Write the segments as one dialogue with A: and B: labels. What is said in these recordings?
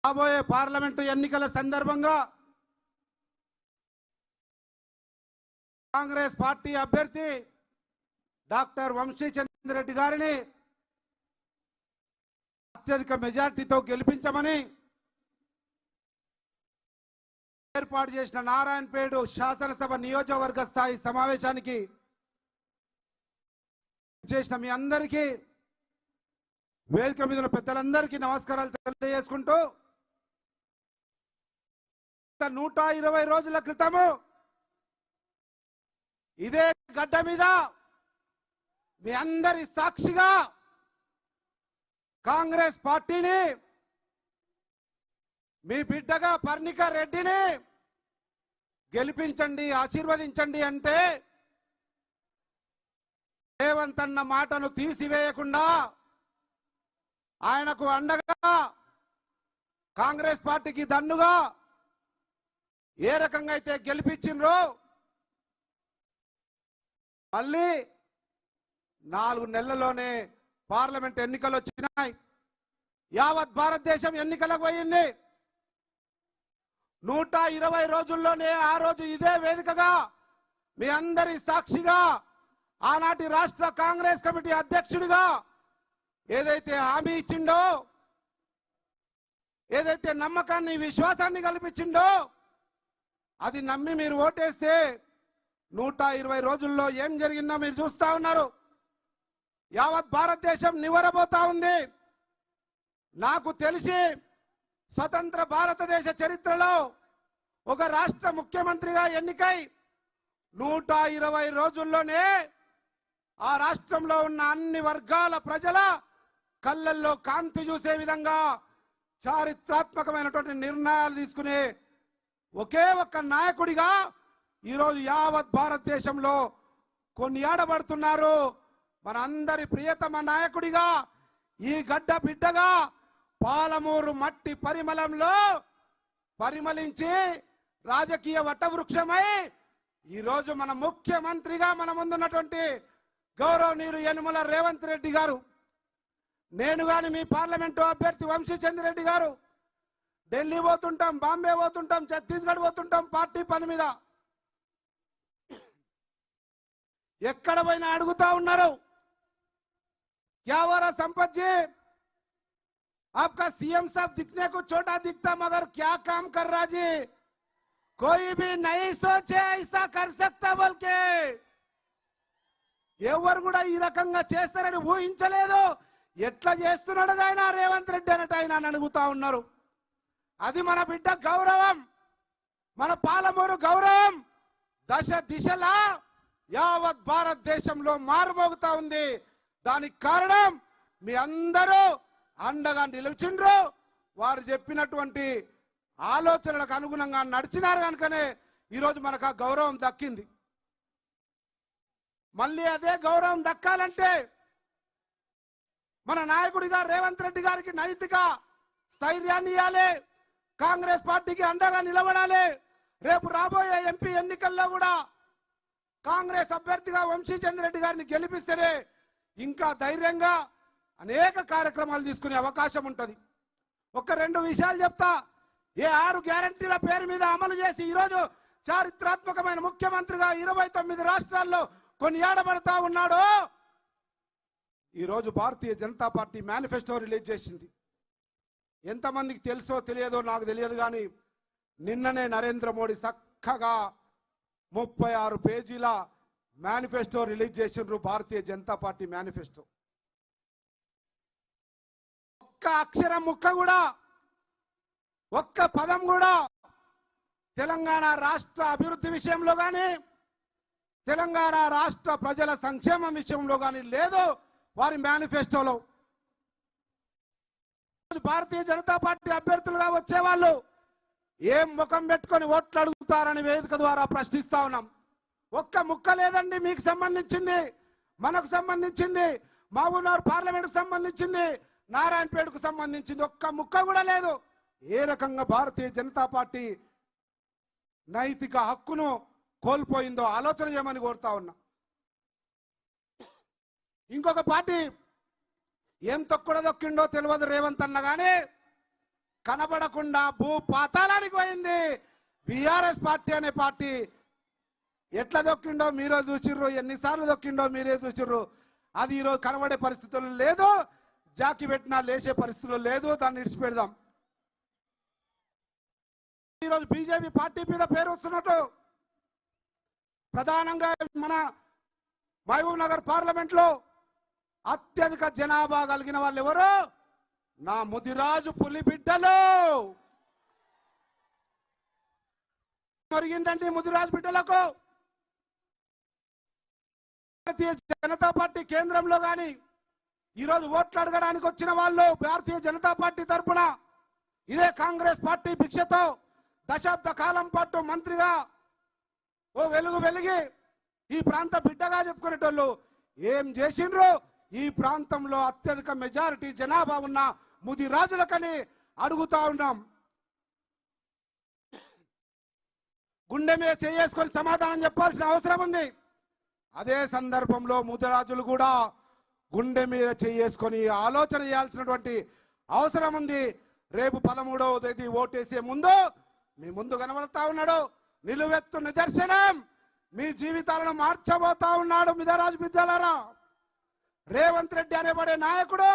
A: రాబోయే పార్లమెంటు ఎన్నికల సందర్భంగా కాంగ్రెస్ పార్టీ అభ్యర్థి డాక్టర్ వంశీ చంద్ర రెడ్డి గారిని అత్యధిక మెజార్టీతో గెలిపించమని ఏర్పాటు చేసిన నారాయణపేట శాసనసభ నియోజకవర్గ స్థాయి సమావేశానికి చేసిన మీ అందరికీ వేదిక మీద ఉన్న పెద్దలందరికీ నమస్కారాలు తెలియజేసుకుంటూ 120 రోజుల క్రితము ఇదే గడ్డ మీద మీ అందరి సాక్షిగా కాంగ్రెస్ పార్టీని మీ బిడ్డగా పర్ణిక రెడ్డిని గెలిపించండి ఆశీర్వదించండి అంటే రేవంత్ అన్న మాటను తీసివేయకుండా ఆయనకు అండగా కాంగ్రెస్ పార్టీకి దన్నుగా ఏ రకంగా అయితే గెలిపించిండ్రో మళ్ళీ 4 నెలల్లోనే పార్లమెంట్ ఎన్నికలు వచ్చినాయి. యావత్ భారతదేశం ఎన్నికలకు పోయింది. 120 రోజుల్లోనే ఆ రోజు ఇదే వేదికగా మీ అందరి సాక్షిగా ఆనాటి రాష్ట్ర కాంగ్రెస్ కమిటీ అధ్యక్షుడిగా ఏదైతే హామీ ఇచ్చిండో, ఏదైతే నమ్మకాన్ని విశ్వాసాన్ని కల్పించిండో అది నమ్మి మీరు ఓటేస్తే 120 రోజుల్లో ఏం జరిగిందో మీరు చూస్తా ఉన్నారు. యావత్ భారతదేశం నివరబోతా ఉంది. నాకు తెలిసి స్వతంత్ర భారతదేశ చరిత్రలో ఒక రాష్ట్ర ముఖ్యమంత్రిగా ఎన్నికై 120 రోజుల్లోనే ఆ రాష్ట్రంలో ఉన్న అన్ని వర్గాల ప్రజల కళ్ళల్లో కాంతి చూసే విధంగా చారిత్రాత్మకమైనటువంటి నిర్ణయాలు తీసుకునే ఒకే ఒక్క నాయకుడిగా ఈరోజు యావత్ భారతదేశంలో కొనియాడబడుతున్నారు. మన అందరి ప్రియతమ నాయకుడిగా ఈ గడ్డ బిడ్డగా పాలమూరు మట్టి పరిమళంలో పరిమళించి రాజకీయ వటవృక్షమై ఈరోజు మన ముఖ్యమంత్రిగా మన ముందున్నటువంటి గౌరవనీయులు యనమల రేవంత్ రెడ్డి గారు, నేను గాని మీ పార్లమెంటు అభ్యర్థి వంశీ చంద్ర రెడ్డి గారు ఢిల్లీ పోతుంటాం, బాంబే పోతుంటాం, ఛత్తీస్గఢ్ పోతుంటాం పార్టీ పని మీద. ఎక్కడ పోయినా అడుగుతా ఉన్నారు, क्या हो रहा संपत जी, आपका सीएम साहब दिखने को छोटा दिखता मगर क्या काम कर रहा जी, कोई भी नहीं सोचे ऐसा कर सकता बोल के ఎవరు కూడా ఈ రకంగా చేస్తారని ఊహించలేదు. ఎట్లా చేస్తున్నాడు ఆయన రేవంత్ రెడ్డి అన్నట్టు ఆయన అడుగుతా ఉన్నారు. అది మన బిడ్డ గౌరవం, మన పాలమూరు గౌరవం దశ దిశలా యావత్ భారతదేశంలో మారుమోగుతా ఉంది. దానికి కారణం మీ అందరూ అండగా నిలిచిండ్రు. వారు చెప్పినటువంటి ఆలోచనలకు అనుగుణంగా నడిచినారు కనుకనే ఈరోజు మనకు ఆ గౌరవం దక్కింది. మళ్ళీ అదే గౌరవం దక్కాలంటే మన నాయకుడిగా రేవంత్ రెడ్డి గారికి నైతిక స్థైర్యాన్ని ఇవ్వాలి, కాంగ్రెస్ పార్టీకి అండగా నిలబడాలి. రేపు రాబోయే ఎంపీ ఎన్నికల్లో కూడా కాంగ్రెస్ అభ్యర్థిగా వంశీ చంద్ర రెడ్డి గారిని గెలిపిస్తేనే ఇంకా ధైర్యంగా అనేక కార్యక్రమాలు తీసుకునే అవకాశం ఉంటుంది. ఒక 2 విషయాలు చెప్తా. ఏ 6 గ్యారంటీల పేరు మీద అమలు చేసి ఈరోజు చారిత్రాత్మకమైన ముఖ్యమంత్రిగా 29 రాష్ట్రాల్లో కొనియాడబడతా ఉన్నాడు. ఈరోజు Bharatiya Janata party manifesto release చేసింది. ఎంతమందికి తెలుసో తెలియదో నాకు తెలియదు కానీ నిన్ననే నరేంద్ర మోడీ చక్కగా 36 పేజీల మేనిఫెస్టో రిలీజ్ చేసిండ్రు. భారతీయ జనతా పార్టీ మేనిఫెస్టో ఒక్క అక్షరం ముక్క కూడా, ఒక్క పదం కూడా తెలంగాణ రాష్ట్ర అభివృద్ధి విషయంలో కానీ తెలంగాణ రాష్ట్ర ప్రజల సంక్షేమం విషయంలో కానీ లేదు వారి మేనిఫెస్టోలో. భారతీయ జనతా పార్టీ అభ్యర్థులుగా వచ్చేవాళ్ళు ఏం ముఖం పెట్టుకొని ఓట్లు అడుగుతారని వేదిక ద్వారా ప్రశ్నిస్తా ఉన్నాం. ఒక్క ముక్క లేదండి మీకు సంబంధించింది, మనకు సంబంధించింది, మహబూబ్నగర్ పార్లమెంట్కు సంబంధించింది, నారాయణపేటకు సంబంధించింది, ఒక్క ముక్క కూడా లేదు. ఏ రకంగా భారతీయ జనతా పార్టీ నైతిక హక్కును కోల్పోయిందో ఆలోచన చేయమని కోరుతా ఉన్నా. ఇంకొక పార్టీ ఏం తొక్కడదొక్కిండో తెలియదు రేవంత్ అన్న కానీ కనబడకుండా భూ పాతాళానికి పోయింది బీఆర్ఎస్ పార్టీ అనే పార్టీ. ఎట్లా దొక్కిండో మీరే చూసిర్రు, ఎన్నిసార్లు దొక్కిండో మీరే చూసిర్రు. అది ఈరోజు కనబడే పరిస్థితులు లేదు, జాకి పెట్టినా లేచే పరిస్థితులు లేదు. దాన్ని ఇడిచిపెడదాం. ఈరోజు బీజేపీ పార్టీ మీద పేరు వస్తున్నట్టు ప్రధానంగా మన మహబూబ్ నగర్ పార్లమెంట్ లో అత్యధిక జనాభా కలిగిన వాళ్ళు ఎవరు? నా ముదిరాజు పులి బిడ్డలు. జరిగిందండి ముదిరాజు బిడ్డలకు. భారతీయ జనతా పార్టీ కేంద్రంలో గాని ఈరోజు ఓట్లు అడగడానికి వచ్చిన వాళ్ళు భారతీయ జనతా పార్టీ తరఫున ఇదే కాంగ్రెస్ పార్టీ భిక్షతో దశాబ్ద కాలం పాటు మంత్రిగా ఓ వెలుగు వెలిగి ఈ ప్రాంత బిడ్డగా చెప్పుకునేటోళ్ళు ఏం చేసిండ్రు? ఈ ప్రాంతంలో అత్యధిక మెజారిటీ జనాభా ఉన్న ముదిరాజులకని అడుగుతా ఉన్నాం. గుండె మీద చేసుకొని సమాధానం చెప్పాల్సిన అవసరం ఉంది. అదే సందర్భంలో ముదిరాజులు కూడా గుండె మీద చేసుకొని ఆలోచన చేయాల్సినటువంటి అవసరం ఉంది. రేపు 13వ తేదీ ఓటేసే ముందు మీ ముందు కనబడతా ఉన్నాడు నిలువెత్తు నిదర్శనం. మీ జీవితాలను మార్చబోతా ఉన్నాడు ముదిరాజు బిడ్డలారా. రేవంత్ రెడ్డి అనేబడే నాయకుడు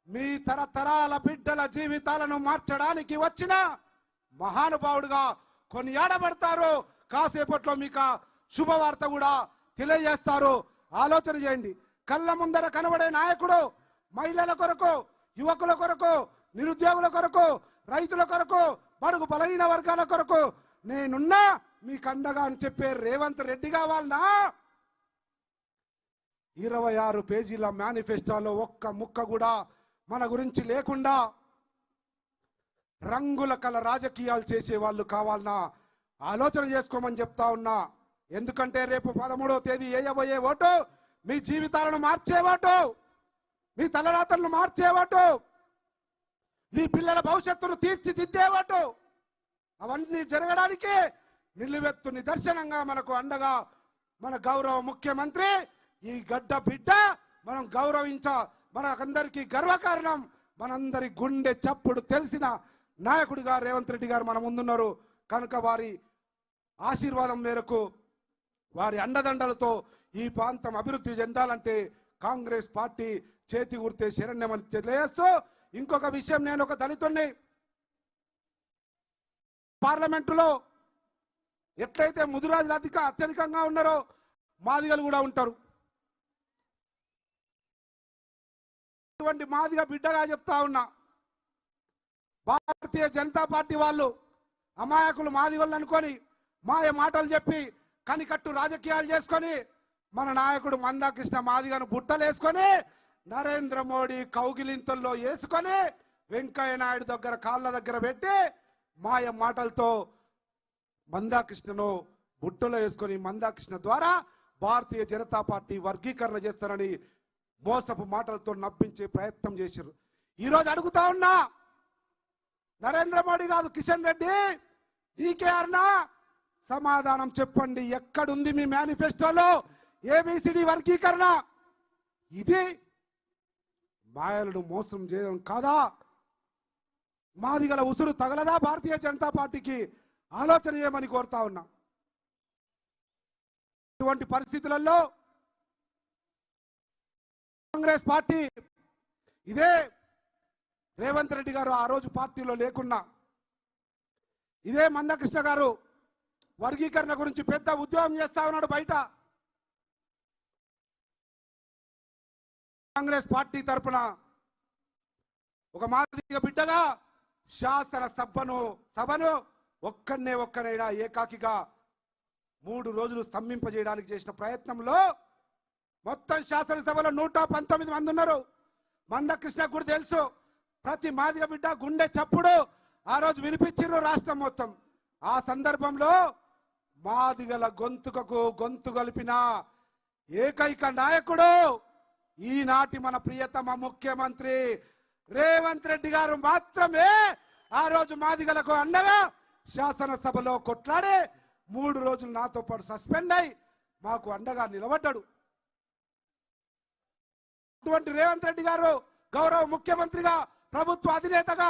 A: మీ తరతరాల బిడ్డల జీవితాలను మార్చడానికి వచ్చిన మహానుభావుడుగా కొనియాడబడతారు. కాసేపట్లో మీకు శుభవార్త కూడా తెలియజేస్తారు. ఆలోచన చేయండి. కళ్ళ ముందర కనబడే నాయకుడు మహిళల కొరకు, యువకుల కొరకు, నిరుద్యోగుల కొరకు, రైతుల కొరకు, బడుగు బలహీన వర్గాల కొరకు నేనున్నా మీకు అండగా అని చెప్పే రేవంత్ రెడ్డి కావాలనా? 26 పేజీల మేనిఫెస్టోలో ఒక్క ముక్క కూడా మన గురించి లేకుండా రంగుల కల రాజకీయాలు చేసే వాళ్ళు కావాలన్నా ఆలోచన చేసుకోమని చెప్తా ఉన్నా. ఎందుకంటే రేపు 13వ తేదీ వేయబోయే ఓటు మీ జీవితాలను మార్చే ఓటు, మీ తలరాతలను మార్చే ఓటు, మీ పిల్లల భవిష్యత్తును తీర్చిదిద్దే ఓటు. అవన్నీ జరగడానికి నిలువెత్తు నిదర్శనంగా మనకు అండగా మన గౌరవ ముఖ్యమంత్రి ఈ గడ్డ బిడ్డ. మనం మనకందరికీ గర్వకారణం. మనందరి గుండె చప్పుడు తెలిసిన నాయకుడిగా రేవంత్ రెడ్డి గారు మన ముందున్నారు. కనుక వారి ఆశీర్వాదం మేరకు, వారి అండదండలతో ఈ ప్రాంతం అభివృద్ధి చెందాలంటే కాంగ్రెస్ పార్టీ చేతి గుర్తే శరణ్యమని తెలియజేస్తూ, ఇంకొక విషయం, నేను ఒక దళితుణ్ణి. పార్లమెంటులో ఎట్లయితే ముదిరాజులు అత్యధికంగా ఉన్నారో మాదిగలు కూడా ఉంటారు. ఇటువంటి మాదిగ బిడ్డగా చెప్తా ఉన్నా, భారతీయ జనతా పార్టీ వాళ్ళు అమాయకులు మాదిగలు అనుకొని మాయ మాటలు చెప్పి కనికట్టు రాజకీయాలు చేసుకొని మన నాయకుడు మందాకృష్ణ మాదిగను బుట్టలేసుకొని నరేంద్ర మోడీ కౌగిలింతల్లో వేసుకొని వెంకయ్య నాయుడు దగ్గర కాళ్ళ దగ్గర పెట్టి మాయ మాటలతో మందాకృష్ణను బుట్టలో వేసుకొని మందాకృష్ణ ద్వారా భారతీయ జనతా పార్టీ వర్గీకరణ చేస్తారని మోసపు మాటలతో నవ్వించే ప్రయత్నం చేశారు. ఈరోజు అడుగుతా ఉన్నా, నరేంద్ర మోడీ కాదు, కిషన్ రెడ్డి, డీకేఆర్నా సమాధానం చెప్పండి. ఎక్కడుంది మీ మేనిఫెస్టోలో ఏబిసిడి వర్గీకరణ? ఇది మాయలను మోసం చేయడం కాదా? మాదిగల ఉసురు తగలదా భారతీయ జనతా పార్టీకి? ఆలోచన చేయమని కోరుతా ఉన్నా. ఇటువంటి పరిస్థితులలో కాంగ్రెస్ పార్టీ, ఇదే రేవంత్ రెడ్డి గారు ఆ రోజు పార్టీలో లేకున్నా, ఇదే మందకృష్ణ గారు వర్గీకరణ గురించి పెద్ద ఉద్యమం చేస్తా ఉన్నాడు బయట. కాంగ్రెస్ పార్టీ తరఫున ఒక మాదిగ బిడ్డగా శాసన సభను ఒక్కనైనా ఏకాకిగా 3 రోజులు స్తంభింపజేయడానికి చేసిన ప్రయత్నంలో మొత్తం శాసనసభలో 119 మంది ఉన్నారు. మందకృష్ణ కూడా తెలుసు, ప్రతి మాదిగ బిడ్డ గుండె చప్పుడు ఆ రోజు వినిపించారు రాష్ట్రం మొత్తం. ఆ సందర్భంలో మాదిగల గొంతుకకు గొంతు కలిపిన ఏకైక నాయకుడు ఈనాటి మన ప్రియతమ ముఖ్యమంత్రి రేవంత్ రెడ్డి గారు మాత్రమే. ఆ రోజు మాదిగలకు అండగా శాసనసభలో కొట్లాడి 3 రోజులు నాతో పాటు సస్పెండ్ అయి మాకు అండగా నిలబడ్డాడు. అటువంటి రేవంత్ రెడ్డి గారు గౌరవ ముఖ్యమంత్రిగా, ప్రభుత్వ అధినేతగా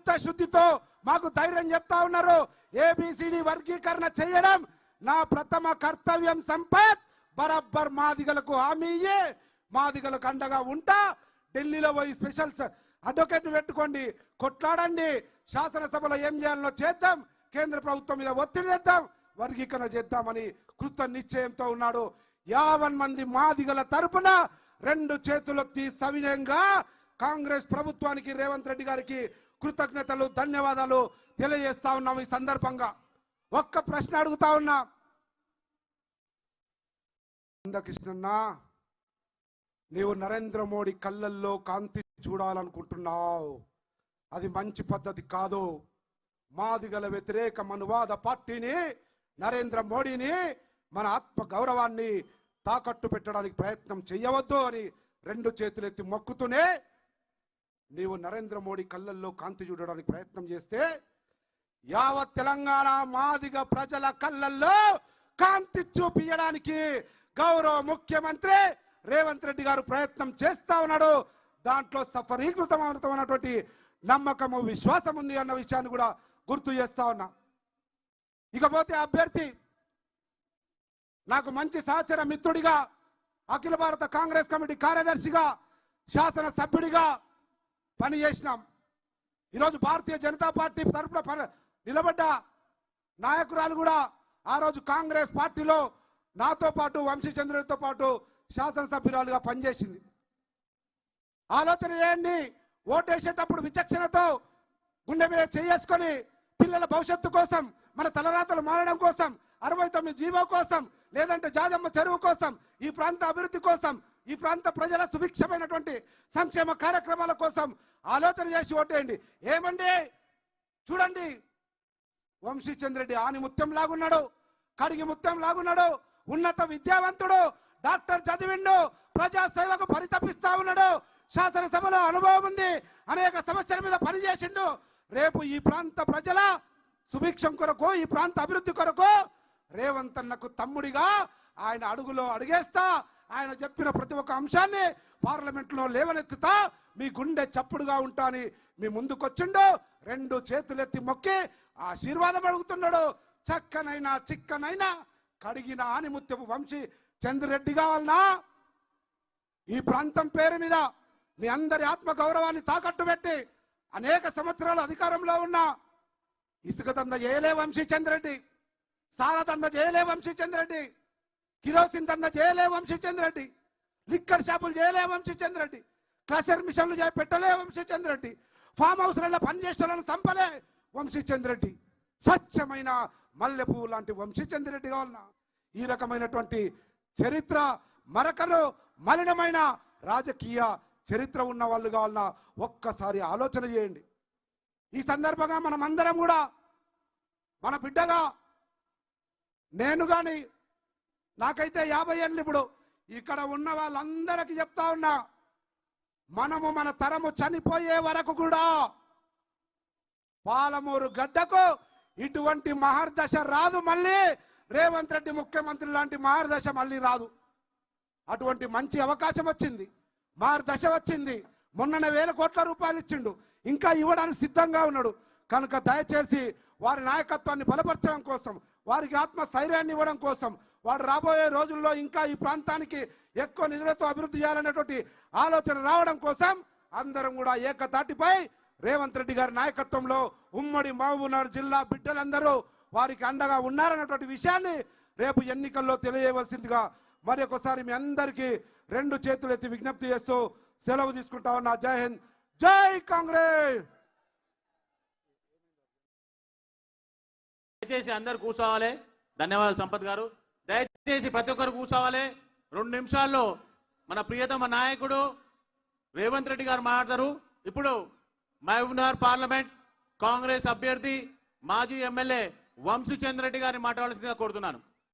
A: చిత్తశుద్ధితో మాకు ధైర్యం చెప్తా ఉన్నారు. ఏబిసిడి వర్గీకరణ చేయడం నా ప్రథమ కర్తవ్యం సంపత్. బరాబర్ మాదిగలకు హామీ ఇయ్యి, మాదిగలకు అండగా ఉంటా. ఢిల్లీలో పోయి స్పెషల్ అడ్వకేట్ పెట్టుకోండి, కొట్లాడండి. శాసనసభలో ఏం చేయాలనో చేద్దాం, కేంద్ర ప్రభుత్వం మీద ఒత్తిడి చేద్దాం, వర్గీకరణ చేద్దామని కృత నిశ్చయంతో ఉన్నాడు. 50 మంది మాదిగల తరపున 2 చేతులెత్తి సవినయంగా కాంగ్రెస్ ప్రభుత్వానికి, రేవంత్ రెడ్డి గారికి కృతజ్ఞతలు, ధన్యవాదాలు తెలియజేస్తా ఉన్నాం. ఈ సందర్భంగా ఒక్క ప్రశ్న అడుగుతా ఉన్నా. కృష్ణన్న, నీవు నరేంద్ర మోడీ కళ్ళల్లో కాంతి చూడాలనుకుంటున్నావు. అది మంచి పద్ధతి కాదు. మాదిగల వ్యతిరేక మనువాద పార్టీని, నరేంద్ర మోడీని, మన ఆత్మ గౌరవాన్ని తాకట్టు పెట్టడానికి ప్రయత్నం చేయవద్దు అని 2 చేతులెత్తి మొక్కుతూనే, నీవు నరేంద్ర మోడీ కళ్ళల్లో కాంతి చూడడానికి ప్రయత్నం చేస్తే యావత్ తెలంగాణ మాదిగ ప్రజల కళ్ళల్లో కాంతి చూపించడానికి గౌరవ ముఖ్యమంత్రి రేవంత్ రెడ్డి గారు ప్రయత్నం చేస్తా ఉన్నాడు. దాంట్లో సఫలీకృతమైనటువంటి నమ్మకము, విశ్వాసం ఉంది అన్న విషయాన్ని కూడా గుర్తు చేస్తా ఉన్నా. ఇకపోతే అభ్యర్థి, నాకు మంచి సహచర మిత్రుడిగా, అఖిల భారత కాంగ్రెస్ కమిటీ కార్యదర్శిగా, శాసన సభ్యుడిగా పనిచేసినాం. ఈరోజు భారతీయ జనతా పార్టీ తరఫున నిలబడ్డ నాయకురాలు కూడా ఆ రోజు కాంగ్రెస్ పార్టీలో నాతో పాటు, వంశీచంద్రుడితో పాటు శాసనసభ్యురాలుగా పనిచేసింది. ఆలోచన చేయండి. ఓటేసేటప్పుడు విచక్షణతో గుండె మీద చేసుకొని పిల్లల భవిష్యత్తు కోసం, మన తలరాతలు మారడం కోసం, 69 జీవో కోసం, లేదంటే జాజమ్మ చెరువు కోసం, ఈ ప్రాంత అభివృద్ధి కోసం, ఈ ప్రాంత ప్రజల సుభిక్షమైనటువంటి సంక్షేమ కార్యక్రమాల కోసం ఆలోచన చేసి ఓటేయండి. ఏమండి చూడండి, వంశీచంద్రెడ్డి ఆని ముత్యం లాగున్నాడు, కడిగి ముత్యం లాగున్నాడు, ఉన్నత విద్యావంతుడు, డాక్టర్ చదివిండు, ప్రజాసేవకు పరితపిస్తా ఉన్నాడు, శాసనసభలో అనుభవం ఉంది, అనేక సమస్యల మీద పనిచేసిండు. రేపు ఈ ప్రాంత ప్రజల సుభిక్షం కొరకు, ఈ ప్రాంత అభివృద్ధి కొరకు రేవంత్ అన్నకు తమ్ముడిగా ఆయన అడుగులో అడుగేస్తా. ఆయన చెప్పిన ప్రతి ఒక్క అంశాన్ని పార్లమెంట్లో లేవనెత్తుతా, మీ గుండె చప్పుడుగా ఉంటా అని మీ ముందుకొచ్చిండు. 2 చేతులెత్తి మొక్కి ఆశీర్వాదం అడుగుతున్నాడు. చక్కనైనా చిక్కనైనా కడిగిన ఆనిముత్యపు వంశీ చంద్రెడ్డి కావాలన్నా, ఈ ప్రాంతం పేరు మీద మీ అందరి ఆత్మ గౌరవాన్ని తాకట్టు పెట్టి అనేక సంవత్సరాలు అధికారంలో ఉన్న ఇసుక దంద చేయలే వంశీచంద్రెడ్డి, సారా దంద చేయలే వంశీచంద్రెడ్డి, కిరోసిన్ దంద చేయలే వంశీచంద్రెడ్డి, లిక్కర్ షాపులు చేయలే వంశీచంద్రెడ్డి, క్రషర్ మిషన్లు పెట్టలే వంశీచంద్రెడ్డి, ఫామ్ హౌస్లలో పనిచేసేవాళ్ళని చంపలే వంశీచంద్రెడ్డి. స్వచ్ఛమైన మల్లెపువ్వు లాంటి వంశీచంద్రెడ్డి కావాలన్నా, ఈ రకమైనటువంటి చరిత్ర, మరకలు మలినమైన రాజకీయ చరిత్ర ఉన్న వాళ్ళు కావాలన్నా ఒక్కసారి ఆలోచన చేయండి. ఈ సందర్భంగా మనం అందరం కూడా మన బిడ్డగా, నేను కానీ, నాకైతే 50 ఏళ్ళు, ఇప్పుడు ఇక్కడ ఉన్న వాళ్ళందరికీ చెప్తా ఉన్నా, మనము మన తరము చనిపోయే వరకు కూడా పాలమూరు గడ్డకు ఇటువంటి మహర్దశ రాదు. మళ్ళీ రేవంత్ రెడ్డి ముఖ్యమంత్రి లాంటి మహర్దశ మళ్ళీ రాదు. అటువంటి మంచి అవకాశం వచ్చింది, మహర్దశ వచ్చింది. మొన్ననే 1000 కోట్ల రూపాయలు ఇచ్చిండు, ఇంకా ఇవ్వడానికి సిద్ధంగా ఉన్నాడు. కనుక దయచేసి వారి నాయకత్వాన్ని బలపరచడం కోసం, వారికి ఆత్మస్థైర్యాన్ని ఇవ్వడం కోసం, వాడు రాబోయే రోజుల్లో ఇంకా ఈ ప్రాంతానికి ఎక్కువ నిధులతో అభివృద్ధి చేయాలనేటువంటి ఆలోచన రావడం కోసం అందరం కూడా ఏకతాటిపై రేవంత్ రెడ్డి గారి నాయకత్వంలో ఉమ్మడి మహబూబ్నగర్ జిల్లా బిడ్డలందరూ వారికి అండగా ఉన్నారన్నటువంటి విషయాన్ని రేపు ఎన్నికల్లో తెలియవలసిందిగా మరి ఒకసారి మీ అందరికీ 2 చేతులు ఎత్తి విజ్ఞప్తి చేస్తూ సెలవు తీసుకుంటా ఉన్నా. జై హింద్, జై కాంగ్రెస్.
B: దయచేసి అందరు కూర్చోవాలి. ధన్యవాదాలు సంపత్ గారు. దయచేసి ప్రతి ఒక్కరు కూర్చోవాలి. 2 నిమిషాల్లో మన ప్రియతమ నాయకుడు రేవంత్ రెడ్డి గారు మాట్లాడతారు. ఇప్పుడు మహబూబ్నగర్ పార్లమెంట్ కాంగ్రెస్ అభ్యర్థి మాజీ ఎమ్మెల్యే వంశీచంద్రెడ్డి గారిని మాట్లాడాల్సిందిగా కోరుతున్నాను.